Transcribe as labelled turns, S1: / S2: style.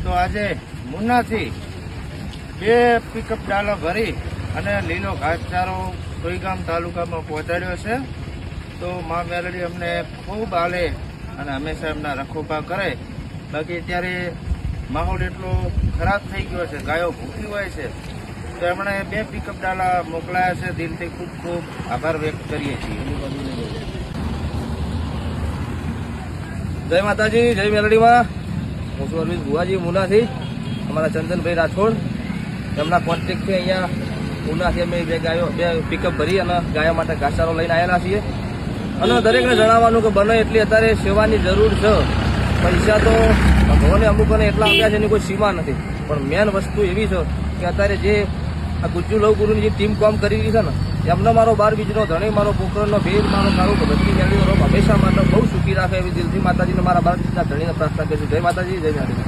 S1: તો આજે મુન્નાથી 2 પિકઅપ ડાલા ભરી અને લીલો ઘાસચારો સોઈગામ તાલુકામાં પહોંચાડ્યો છે. તો મા મેલડી અમને ખૂબ આલે અને હંમેશા એમના રખોપા કરે. બાકી અત્યારે માહોલ એટલો ખરાબ થઈ ગયો છે, ગાયો ભૂખી હોય છે, તો એમણે 2 પિકઅપ ડાલા મોકલાયા છે. દિલથી ખૂબ ખૂબ આભાર વ્યક્ત કરીએ છીએ.
S2: જય માતાજી, જય મેલડીમાં. હું છું અરવિંદ ભુવાજી મુનાથી. અમારા ચંદનભાઈ રાઠોડ એમના કોન્ટેક્ટથી અહીંયા ઉનાથી અમે 2 પિકઅપ ભરી અને ગાયો માટે ઘાસચારો લઈને આવેલા છીએ. અને દરેકને જણાવવાનું કે બને એટલી અત્યારે સેવાની જરૂર છે. પૈસા તો ભગવાને અમુકોને એટલા આપ્યા છે એની કોઈ સીમા નથી, પણ મેન વસ્તુ એવી છે કે અત્યારે જે આ ગુજ્જુ લવગુરુની જે ટીમ કામ કરી રહી છે ને, એમને મારો 12 બીજનો ધણી, મારો પોખરણનો ભેદ, મારો કાળો ભગતની મેળવી હંમેશા માટે બહુ સુખી રાખે એવી દિલથી માતાજીને મારા 12 બીજના ધણીને પ્રાર્થના કરીશું. જય માતાજી, જય માતાજી.